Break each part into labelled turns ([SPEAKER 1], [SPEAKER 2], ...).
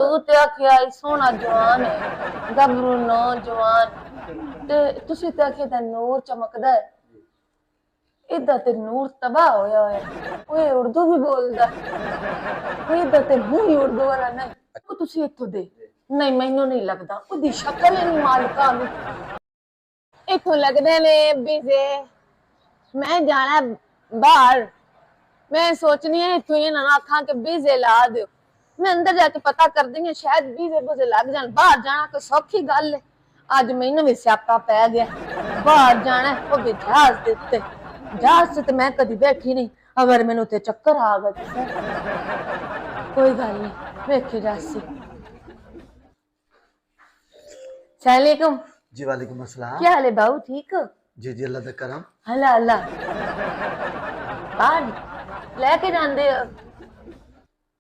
[SPEAKER 1] तू ते आखिया सोना जवान है गबरू नौजवान ते तुसी ते आखिया दा नूर चमकदा है इदा ते नूर तबाह होया है ओए उर्दू भी बोलदा इदा ते मुंह ही उर्दू वाला नहीं ਉਹ ਤੁਸੀਂ ਇੱਥੋਂ ਦੇ ਨਹੀਂ ਮੈਨੂੰ ਨਹੀਂ ਲੱਗਦਾ ਉਹਦੀ ਸ਼ਕਲ ਹੀ ਨਹੀਂ ਮਾਲਕਾ ਦੀ ਇੱਥੋਂ ਲੱਗਦੇ ਨੇ ਵੀਜ਼ੇ ਮੈਂ ਜਾਣਾ ਬਾਹਰ मैं सोचनी है इतों ही ना आखा के वीजे ला दो मैं अंदर जाके पता कर देंगे शायद वीजे बुजे लग जान बाहर जाना कोई सौखी गल है अज मैनू भी स्यापा पै गया बाहर जाना वो भी जहाज से तो मैं कदी बैठी नहीं अगर मैनू ते चक्कर आ गए कोई गल नहीं वेखे जासी सलामकुम
[SPEAKER 2] जी वालेकुम अस्सलाम।
[SPEAKER 1] क्या हाल है बाबू ठीक हो
[SPEAKER 2] जी जी अल्लाह दा करम।
[SPEAKER 1] हला हला बाहर लेके जांदे हो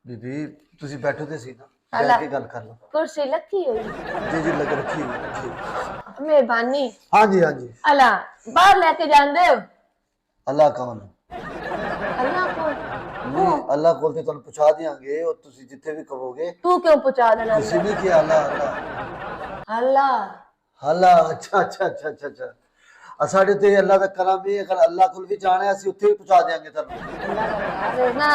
[SPEAKER 2] बीबी तुसी बैठो ते सी ना
[SPEAKER 1] अल्लाह
[SPEAKER 2] बैठ के गल कर लो।
[SPEAKER 1] कुर्सी रखी हुई
[SPEAKER 2] जी जी लग रखी हुई।
[SPEAKER 1] मेहरबानी
[SPEAKER 2] हाँ जी हाँ जी।
[SPEAKER 1] अल्लाह बाहर लेके जांदे हो
[SPEAKER 2] अल्लाह कौन
[SPEAKER 1] अल्लाह को
[SPEAKER 2] नहीं अल्लाह कोल ते तुहानू पहुंचा देंगे और तुसी जिथे भी कहोगे।
[SPEAKER 1] तू क्यों पहुंचा देना
[SPEAKER 2] तुसी नहीं किया अल्लाह अल्लाह
[SPEAKER 1] अल्लाह
[SPEAKER 2] अल्लाह अच्छा अच्छा अच्छा अच्छा अच्छा साडे ते अल्लाह दा करम है अगर अल्लाह कोल भी जाना है असि उत्थे भी पहुंचा देंगे तुहानू
[SPEAKER 1] अरे ना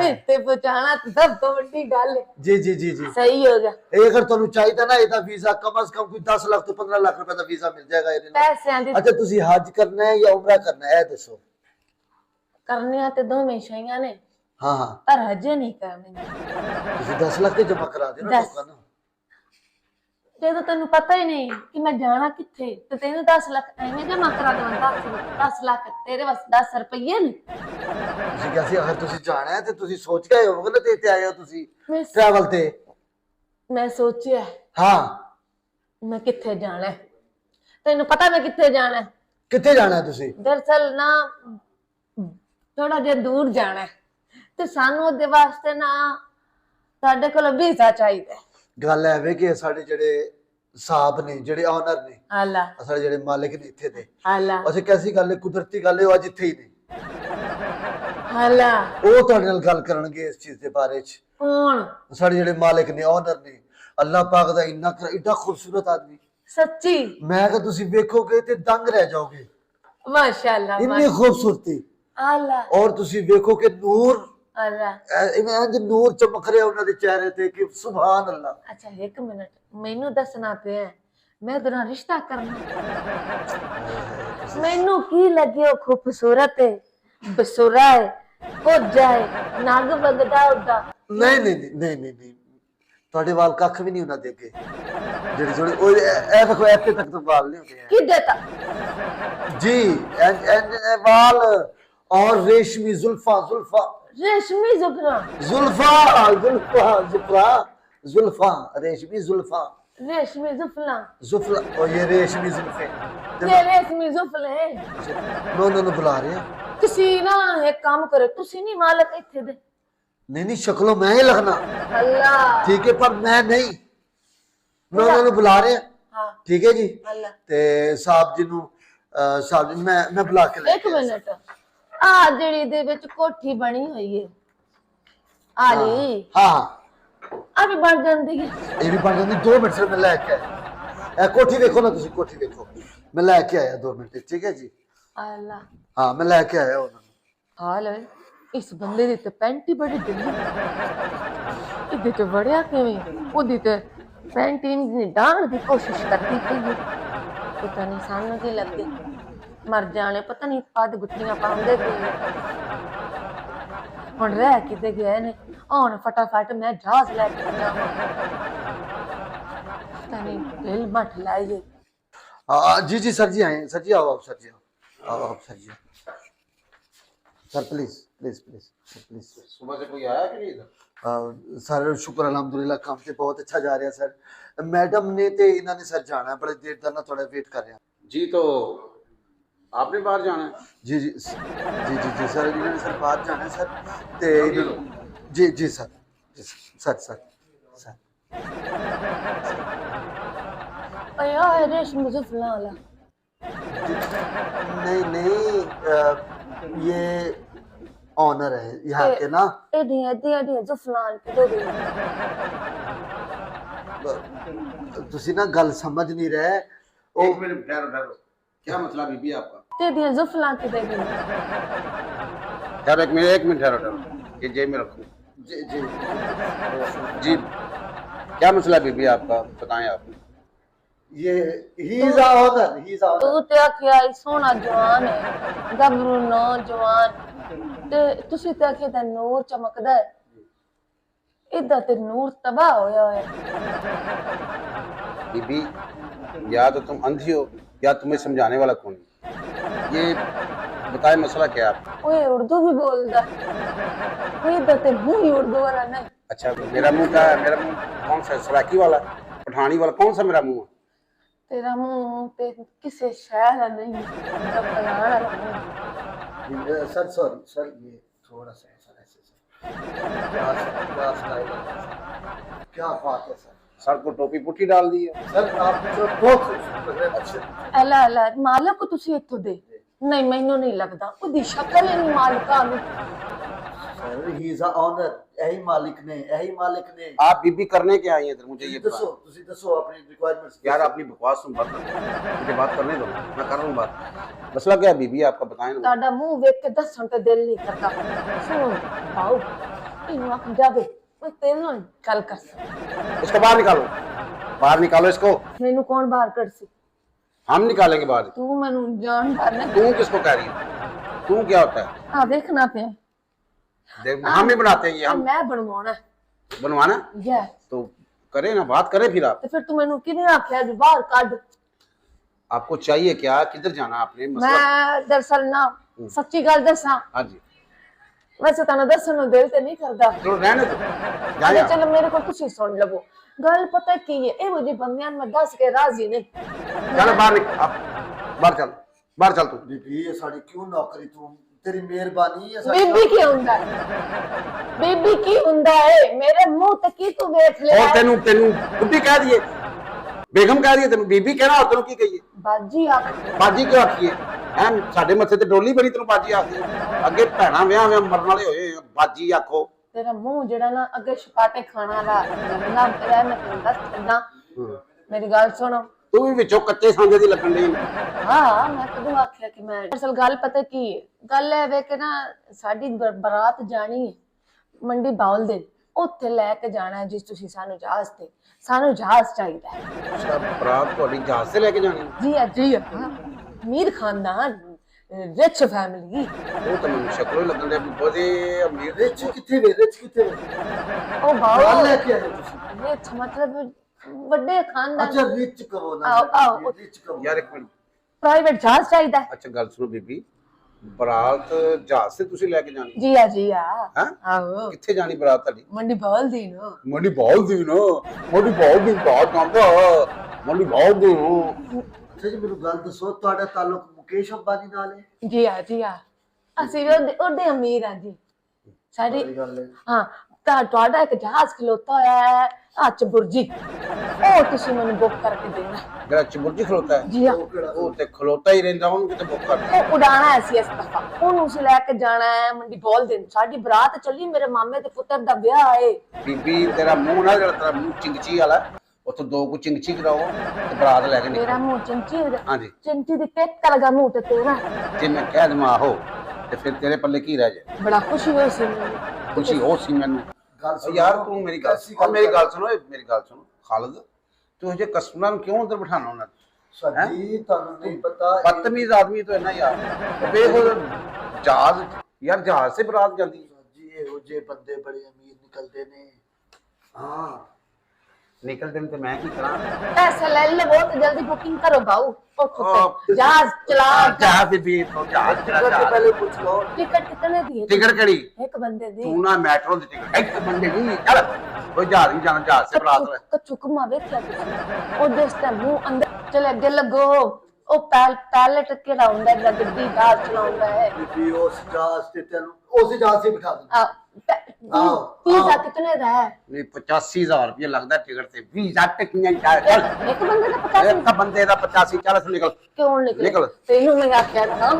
[SPEAKER 1] इत्थे पहुंचाना तो सब तो बड़ी गल है।
[SPEAKER 2] जी जी जी जी
[SPEAKER 1] सही हो गया
[SPEAKER 2] ये अगर तुहानू चाहिए ना ਇਹਦਾ वीजा कम से कम कोई 10 लाख तो 15 लाख रुपए का वीजा मिल जाएगा ਇਹਦੇ ਨਾਲ।
[SPEAKER 1] पैसे दी
[SPEAKER 2] अच्छा तुसी हज करना है या उमरा करना है दसो।
[SPEAKER 1] करनिया ते दोवें शैयां ने
[SPEAKER 2] हाँ हाँ
[SPEAKER 1] पर हजे नहीं करनी
[SPEAKER 2] तुसी 10 लाख ते जमा करा दे ना
[SPEAKER 1] दस।
[SPEAKER 2] टोकन।
[SPEAKER 1] ਜਦੋਂ ਤੈਨੂੰ ਪਤਾ ਹੀ ਨਹੀਂ ਕਿ ਮੈਂ ਜਾਣਾ ਕਿੱਥੇ ਤੇ ਤੈਨੂੰ 10 ਲੱਖ ਐਵੇਂ ਜਮਾ ਕਰਾ ਦੇਵਾਂ 10 ਲੱਖ ਤੇਰੇ ਵਾਸ 10 ਰੁਪਏ ਨੇ
[SPEAKER 2] ਤੁਸੀਂ ਕਹਿੰਦੇ ਅਗਰ ਤੁਸੀਂ ਜਾਣਾ ਹੈ ਤੇ ਤੁਸੀਂ ਸੋਚ ਕੇ ਆਏ ਹੋਵੋਗੇ ਨਾ ਤੇ ਇੱਥੇ ਆਏ ਹੋ ਤੁਸੀਂ
[SPEAKER 1] ਮੈਂ
[SPEAKER 2] ਟਰੈਵਲ ਤੇ।
[SPEAKER 1] ਮੈਂ ਸੋਚਿਆ
[SPEAKER 2] ਹਾਂ
[SPEAKER 1] ਮੈਂ ਕਿੱਥੇ ਜਾਣਾ ਹੈ। ਤੈਨੂੰ ਪਤਾ ਮੈਂ ਕਿੱਥੇ ਜਾਣਾ ਹੈ?
[SPEAKER 2] ਕਿੱਥੇ ਜਾਣਾ ਹੈ ਤੁਸੀਂ?
[SPEAKER 1] ਦਰਅਸਲ ਨਾ ਥੋੜਾ ਜਿਹਾ ਦੂਰ ਜਾਣਾ ਹੈ ਤੇ ਸਾਨੂੰ ਉਹਦੇ ਵਾਸਤੇ ਨਾ ਸਾਡੇ ਕੋਲ ਵੀਜ਼ਾ ਚਾਹੀਦਾ ਹੈ।
[SPEAKER 2] ਗੱਲ ਐ ਵੇ ਕਿ ਸਾਡੇ ਜਿਹੜੇ ਸਾਹਬ ਨੇ ਜਿਹੜੇ ਓਨਰ ਨੇ
[SPEAKER 1] ਹਾਲਾ
[SPEAKER 2] ਸਾਡੇ ਜਿਹੜੇ ਮਾਲਕ ਨੇ ਇੱਥੇ ਦੇ
[SPEAKER 1] ਹਾਲਾ
[SPEAKER 2] ਅਸੀਂ ਕੈਸੀ ਗੱਲ ਹੈ ਕੁਦਰਤੀ ਗੱਲ ਹੈ ਉਹ ਅੱਜ ਇੱਥੇ ਹੀ ਨੇ
[SPEAKER 1] ਹਾਲਾ
[SPEAKER 2] ਉਹ ਤੁਹਾਡੇ ਨਾਲ ਗੱਲ ਕਰਨਗੇ ਇਸ ਚੀਜ਼ ਦੇ ਬਾਰੇ ਚ।
[SPEAKER 1] ਕੌਣ?
[SPEAKER 2] ਸਾਡੇ ਜਿਹੜੇ ਮਾਲਕ ਨੇ ਓਨਰ ਨੇ ਅੱਲਾਹ ਪਾਕ ਦਾ ਇੰਨਾ ਏਡਾ ਖੂਬਸੂਰਤ ਆਦਮੀ
[SPEAKER 1] ਸੱਚੀ
[SPEAKER 2] ਮੈਂ ਕਿ ਤੁਸੀਂ ਵੇਖੋਗੇ ਤੇ ਦੰਗ ਰਹਿ ਜਾਓਗੇ
[SPEAKER 1] ਮਾਸ਼ਾਅੱਲਾ
[SPEAKER 2] ਇੰਨੀ ਖੂਬਸੂਰਤੀ
[SPEAKER 1] ਹਾਲਾ
[SPEAKER 2] ਔਰ ਤੁਸੀਂ ਵੇਖੋ ਕਿ ਨੂਰ
[SPEAKER 1] ਹਾਲਾ
[SPEAKER 2] ਇੰਜ ਨੂਰ ਚਮਕ ਰਿਹਾ ਉਹਨਾਂ ਦੇ ਚਿਹਰੇ ਤੇ ਕਿ ਸੁਭਾਨ ਅੱਲਾਹ।
[SPEAKER 1] अच्छा एक मिनट मैनू दसना पे मैं तेरा रिश्ता करना मैनू की लगे खूबसूरत है बसुरा है कोजा है नग वगदा उदा
[SPEAKER 2] नहीं नहीं नहीं नहीं नहीं नहीं ਤੁਹਾਡੇ ਵਾਲ ਕੱਖ ਵੀ ਨਹੀਂ ਉਹਨਾਂ ਦੇ ਅੱਗੇ ਜਿਹੜੇ ਜਿਹੜੇ ਉਹ ਇਹ ਵੇਖੋ ਇੱਥੇ ਤੱਕ ਤੋਂ ਵਾਲ ਨਹੀਂ ਹੁੰਦੇ
[SPEAKER 1] की देता
[SPEAKER 2] जी एंड वाल और रेशमी जुल्फा जुल्फा
[SPEAKER 1] रेशमी जुफरा
[SPEAKER 2] जुल्फा जुल्फा जुल्फा जुल्फा रेशमी जुल्फा
[SPEAKER 1] रेशमी जुफला
[SPEAKER 2] जुल्फा और ये रेशमी जुल्फे
[SPEAKER 1] ये रेशमी जुफले
[SPEAKER 2] मैं उन्होंने बुला रहे हैं।
[SPEAKER 1] तुसी ना एक काम करो तुसी नहीं मालक इत्थे दे
[SPEAKER 2] नहीं नहीं शक्लों मैं ही लगना
[SPEAKER 1] अल्लाह
[SPEAKER 2] ठीक है पर मैं नहीं मैं उन्होंने बुला रहे हैं।
[SPEAKER 1] हां
[SPEAKER 2] ठीक है जी
[SPEAKER 1] अल्लाह
[SPEAKER 2] ते साहब जी नु साहब जी मैं बुला के
[SPEAKER 1] एक मिनट आ जेड़ी दे विच कोठी बनी हुई है आली
[SPEAKER 2] हाँ
[SPEAKER 1] आ भी बन जांदी है
[SPEAKER 2] ये भी बन जाती 2 मिनट से मैं लेके आया कोठी देखो ना तुसी कोठी देखो मैं लेके आया 2 मिनट ठीक है जी।
[SPEAKER 1] अल्लाह
[SPEAKER 2] हाँ मैं लेके आया उन्होंने।
[SPEAKER 1] हाल है इस बंदे दी ते पैंट ही बड़ी ढिल्ली इदे च वड़िया किवें ओदी ते पैंट इन डांग दी कोशिश करदी पई है पता नहीं सानू की लग गई मर जाने पता नहीं पद गुट्टियां पाउंदे पे हुण रह किते गए ने हुण फटाफट मैं जहाज लेके जावां पता नहीं दिल मठ लाए
[SPEAKER 2] जी जी सर जी आए सर जी आओ आप सर जी आओ आप sir ji sir please please please please.
[SPEAKER 3] सुबह से कोई आया कि नहीं इधर?
[SPEAKER 2] सर शुक्र अल्हम्दुलिल्लाह काम से बहुत अच्छा जा रहा है सर। मैडम ने ते इन्होंने सर जाना है बड़े देर तक ना थोड़ा वेट कर रहे हैं।
[SPEAKER 3] जी तो आपने बाहर जाना है?
[SPEAKER 2] जी जी जी जी जी सर इन्होंने सर बाहर जाना है सर ते जी जी सर सर सर सर
[SPEAKER 1] अया रेशमी जुफला वाला
[SPEAKER 2] नहीं नहीं ये ऑनर है यहाँ के ना।
[SPEAKER 1] एडी जुफलान के दे
[SPEAKER 2] तुसी ना गल समझ नहीं रहे।
[SPEAKER 3] एक मिनट ठहरो ठहरो, क्या मसला बीबी आपका?
[SPEAKER 1] तेरी जुफलान के दे
[SPEAKER 3] ठहरो एक मिनट ठहरो ठहरो, ये जेब में रखो।
[SPEAKER 2] जी जी
[SPEAKER 3] जी, क्या मसला बीबी आपका, बताएं आप।
[SPEAKER 2] ये he is honour, he is honour.
[SPEAKER 1] तू ते आखिया सोना जवान है, गबरू नौजवान ते तुसी ते आखिया दा नूर चमकदा है। इदा ते नूर तबाह होया है।
[SPEAKER 3] बीबी, या तो तुम अंधी हो या तुम्हें समझाने वाला कौन है। ये बताएं मसला क्या है आपका।
[SPEAKER 1] ओए उर्दू भी बोलदा। ओए इदा ते मुंह ही उर्दू वाला नहीं।
[SPEAKER 3] अच्छा, मेरा मुंह क्या है? मेरा मुंह कौन सा, सराकी वाला, पठानी वाला, कौन सा मेरा मुंह है?
[SPEAKER 1] तेरा मुंह ते किसे शहर का नहीं, फलाना
[SPEAKER 2] सर सॉरी सर, ये थोड़ा सा सर ऐसे सर। क्या स्टाइल है, क्या बात है सर।
[SPEAKER 3] सर को टोपी पुट्टी डाल दी है।
[SPEAKER 2] सर आप जो बहुत खूबसूरत लग रहे हैं। अच्छा
[SPEAKER 1] अला अला मालक को तुसी इत्थों दे नहीं, मैनू नहीं लगदा ओदी शक्ल ही नहीं मालका दी।
[SPEAKER 2] सर ही इज ऑनर, यही मालिक ने।
[SPEAKER 3] आप बीबी करने के आई हैं इधर, मुझे ये
[SPEAKER 2] दसो, तुसी दसो अपनी रिक्वायरमेंट्स।
[SPEAKER 3] यार अपनी बकवास सुन, बात कर, मुझे बात करने दो, मैं कर रहा हूँ बात। मसला क्या है बीबी आपका, बताएं ना।
[SPEAKER 1] ताड़ा मुंह देख के दसन ते दिल नहीं करता। सुन भाऊ, इनु आख जावे मैं तेरे नाल गल कर सकदा।
[SPEAKER 3] इसको बाहर निकालो, बाहर निकालो इसको।
[SPEAKER 1] मैनू कौन बाहर कर सी?
[SPEAKER 3] हम निकालेंगे बाहर।
[SPEAKER 1] तू मैनू जानदा नहीं।
[SPEAKER 3] तू किसको कह रही है? तू क्या होता है?
[SPEAKER 1] आ देखना पे
[SPEAKER 3] देख, हम ही बनाते हैं ये, हम
[SPEAKER 1] मैं बनवाना
[SPEAKER 3] बनवाना
[SPEAKER 1] ये
[SPEAKER 3] तो करे ना, बात करें फिर आप।
[SPEAKER 1] ते फिर तू मैनू किने आख्या भी बाहर काढ?
[SPEAKER 3] आपको चाहिए क्या, किधर जाना आपने, मसला?
[SPEAKER 1] मैं दरअसल ना सच्ची गल दसा,
[SPEAKER 3] हाँ जी,
[SPEAKER 1] वैसे ताना दसन नु दिल ते नहीं करदा।
[SPEAKER 3] चलो रहने दो,
[SPEAKER 1] अरे
[SPEAKER 3] जाए
[SPEAKER 1] चलो मेरे को तुसी सुन लवो। गल पता की है, ए मुझे बंदियां में दस के राजी नहीं।
[SPEAKER 3] चलो बाहर निकल, आप बाहर चल तू।
[SPEAKER 2] बीबी ये साड़ी क्यों नौकरी, तू तेरी मेहरबानी है साड़ी।
[SPEAKER 1] बीबी की हुंदा है, बीबी की हुंदा है, मेरे मुंह ते की तू देख ले।
[SPEAKER 3] और तेनू तेनू बुद्धि कह दिए, बेगम कह दिए, तेनू बीबी कहना, और तेनू की कहिए?
[SPEAKER 1] बाजी आख
[SPEAKER 3] बाजी क्यों आखिए? हैं साडे मत्थे ते डोली बनी, तेनू बाजी आखी? अगे भैणा विआह विआह मरन वाले होए, बाजी आखो।
[SPEAKER 1] तेरा मुंह जेड़ा ना अगे छपाटे खाना ला लगना तेरा मैं तेन दस छड्डा। मेरी गल सुनो।
[SPEAKER 3] तू भी विचों कच्चे सांगे दी लगन दी।
[SPEAKER 1] हाँ मैं कदों आख्या कि मैं असल गल पता की है, गल है वे कि ना साडी बारात जानी है मंडी बाउल दे, उत्थे लेके जाना है जिस तुसी सानू जहाज ते, सानू जहाज चाहिदा है।
[SPEAKER 3] अच्छा, बरात तुहाडी जहाज से लेके जानी?
[SPEAKER 1] जी हाँ, अमीर खानदान, रिच फैमिली।
[SPEAKER 3] वो तो मैनू शक्लों ही लगन दे बड़े अमीर।
[SPEAKER 2] रिच किथे वे, रिच किथे वे?
[SPEAKER 1] ओ
[SPEAKER 2] माल
[SPEAKER 1] बाऊ
[SPEAKER 2] लेके आए तुसी?
[SPEAKER 1] रिच मतलब बड़े खानदान।
[SPEAKER 2] अच्छा रिच करो ना,
[SPEAKER 1] आओ,
[SPEAKER 2] रिच करो
[SPEAKER 3] यार एक मिनट,
[SPEAKER 1] प्राइवेट जहाज चाहिदा है।
[SPEAKER 3] अच्छा गल सुनो बीबी, बरात जहाज से तुसी लेके जानी?
[SPEAKER 1] जी हाँ।
[SPEAKER 3] हैं?
[SPEAKER 1] आओ
[SPEAKER 3] किथे जानी बरात तुहाडी?
[SPEAKER 1] मंडी बाउल दी नो।
[SPEAKER 3] मंडी बाउल दी ना, मंडी बाउल दी बात आंदा, मंडी बाउल दी ना।
[SPEAKER 2] अच्छा जी मेनू गल दसो, ਤੁਹਾਡਾ ਤਾਲੁਕ ਮੁਕੇਸ਼ ਅੰਬਾਨੀ ਨਾਲ ਹੈ?
[SPEAKER 1] जी हाँ ਅਸੀਂ ਵੀ ਉਹਦੇ ਅਮੀਰ ਹਾਂ ਜੀ। ਸਾਡੀ
[SPEAKER 2] ਬੜੀ ਗੱਲ ਹੈ।
[SPEAKER 1] ਹਾਂ ਤਾਂ ਤੁਹਾਡਾ ਇੱਕ ਜਹਾਜ਼ ਖਲੋਤਾ ਹੋਇਆ ਹੈ ਅੱਜ ਬੁਰਜੀ, ਉਹ ਤੁਸੀਂ ਮੈਨੂੰ ਬੁੱਕ ਕਰਕੇ ਦੇਣਾ।
[SPEAKER 3] ਜਿਹੜਾ ਚਬੁਰਜੀ ਖਲੋਤਾ ਹੈ?
[SPEAKER 1] ਜੀ ਹਾਂ,
[SPEAKER 2] ਉਹ ਕਿਹੜਾ?
[SPEAKER 3] ਉਹ ਤੇ ਖਲੋਤਾ ਹੀ ਰਹਿੰਦਾ, ਉਹਨੂੰ ਕਿਤੇ ਬੁੱਕ ਕਰ।
[SPEAKER 1] ਉਹ ਉਡਾਣਾ ਹੈ ਸੀ ਇਸ ਦਫਾ, ਉਹਨੂੰ ਅਸੀਂ ਲੈ ਕੇ ਜਾਣਾ ਹੈ ਮੰਡੀ ਬੋਲ ਦੇਣ। ਸਾਡੀ ਬਰਾਤ ਚੱਲੀ, ਮੇਰੇ ਮਾਮੇ ਦੇ ਪੁੱਤਰ ਦਾ ਵਿਆਹ ਹੈ।
[SPEAKER 3] ਬੀਬੀ ਤੇਰਾ ਮੂੰਹ ਨਾ, ਜਿਹੜਾ ਤੇਰਾ ਮੂੰਹ ਚਿੰਗਚੀ ਵਾਲਾ, ਉੱਥੋਂ ਦੋ ਕੁ ਚਿੰਗਚੀ ਕਰਾਓ ਤੇ ਬਰਾਤ ਲੈ ਕੇ
[SPEAKER 1] ਮੇਰਾ
[SPEAKER 3] ਨਿਕਲ।
[SPEAKER 1] ਮੂੰਹ ਚਿੰਚੀ
[SPEAKER 3] ਹਾਂਜੀ,
[SPEAKER 1] ਚਿੰਚੀ ਦੀ ਟੇਕ ਲਗਾ ਮੂੰਹ ਤੇ ਤੇਰਾ।
[SPEAKER 3] ਜੇ ਮੈਂ ਕਹਿ ਦਵਾਂ ਆਹੋ ਤੇ ਫਿਰ ਤੇਰੇ ਪੱਲੇ ਕੀ ਰਹਿ ਜਾਏ?
[SPEAKER 1] ਬੜਾ ਖੁਸ਼ੀ ਹੋਈ ਸੀ ਮੈਨੂੰ।
[SPEAKER 3] ਖੁਸ਼ੀ ਹੋ ਸੀ ਮੈਨੂੰ।
[SPEAKER 2] ਗੱਲ ਸੁਣੋ
[SPEAKER 3] ਯਾਰ ਤੂੰ ਮੇਰੀ ਗੱਲ
[SPEAKER 2] ਐਸੀ
[SPEAKER 3] ਸੁਣ, ਮੇਰੀ ਗੱਲ ਸੁਣੋ, ਮੇਰੀ ਗੱਲ ਸੁਣੋ ਖਾਲਦ, ਤੂੰ ਇਹ ਜੇ ਕਸਟਮਰਾਂ ਨੂੰ ਕਿਉਂ ਅੰਦਰ ਬਿਠਾਣਾ ਉਹਨਾਂ ਨੂੰ?
[SPEAKER 2] ਸਰ ਜੀ ਤੁਹਾਨੂੰ ਨਹੀਂ ਪਤਾ
[SPEAKER 3] बदतमीज आदमी तो है ना यार। देखो जहाज, यार जहाज से बारात जाती है।
[SPEAKER 2] ਜੀ ਇਹੋ ਜਿਹੇ ਬੰਦੇ ਬੜੇ ਅਮੀਰ ਨਿਕਲਦੇ ਨੇ। ਹਾਂ
[SPEAKER 3] निकल दिन तो मैं की करा?
[SPEAKER 1] पैसे ले ले, बहुत जल्दी बुकिंग करो बाऊ। जहाज चला।
[SPEAKER 3] जहाज भी तो जहाज चला,
[SPEAKER 2] टिकट
[SPEAKER 3] जहाज।
[SPEAKER 2] पहले पूछ लो।
[SPEAKER 1] टिकट कितने दी है?
[SPEAKER 3] टिकट कड़ी
[SPEAKER 1] एक बंदे दी।
[SPEAKER 3] तू ना मेट्रो दी टिकट एक बंदे की चल, कोई जहाज नहीं जाना, जहाज से बारात ले।
[SPEAKER 1] कच्चू कुमा वेख्या तुसी ओ देसता मुंह अंदर चले अगे लगो। ओ पैलेट केड़ा हुंदा है, गड्डी जहाज चलाउंदा है।
[SPEAKER 2] बीबी उस जहाज से तेनू उस जहाज से बिठा दूं।
[SPEAKER 1] वीजा कितने दा है?
[SPEAKER 3] नहीं 85,000 रुपया लगता टिकट से। वीजा टिकट चल,
[SPEAKER 1] एक बंदे का 50।
[SPEAKER 3] एक बंदे का 85। चल निकल
[SPEAKER 1] क्यों निकल?
[SPEAKER 3] निकल।
[SPEAKER 1] तेनू मैं आख्या था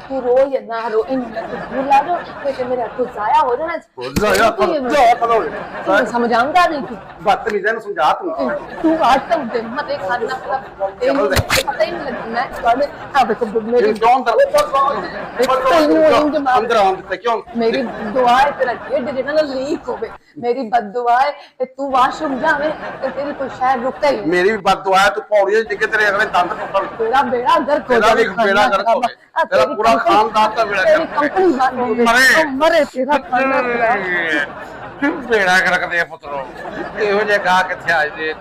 [SPEAKER 1] तू रो या ना रो इन मैं तो भूल ला दो तो मेरा तो जाया हो जाना
[SPEAKER 3] जाया
[SPEAKER 1] तू समझाऊंगा नहीं तू
[SPEAKER 3] बदतमीज है, समझा तू।
[SPEAKER 1] तू आज तक दे मत एक खाना पता ही नहीं लगता मैं तुम्हारे अब को मेरी
[SPEAKER 3] अंदर आंदे क्यों?
[SPEAKER 1] मेरी दुआ है तेरा ढिड जे ना लीक होवे मेरी बददुआ है कि तू वॉशरूम जावे तो तेरी कोई शायद रुके ही
[SPEAKER 3] मेरी भी बददुआ है, तू पौड़ियों डिगे तेरे अगले दंद टूटण।
[SPEAKER 1] तेरा बेड़ा गर्क हो
[SPEAKER 3] तेरा भी बेड़ा गर्क हो गया, तेरा पूरा खानदान का बेड़ा
[SPEAKER 1] तेरी
[SPEAKER 3] गर्क हो
[SPEAKER 1] कंपनी बंद हो गई
[SPEAKER 3] मरे।
[SPEAKER 1] मरे तेरा खाना
[SPEAKER 3] गया। बेड़ा गर्क दे पुत्रो, ਇਹੋ ਜਿਹੇ ਗਾ ਕਿੱਥੇ ਆਏ ਜੇ।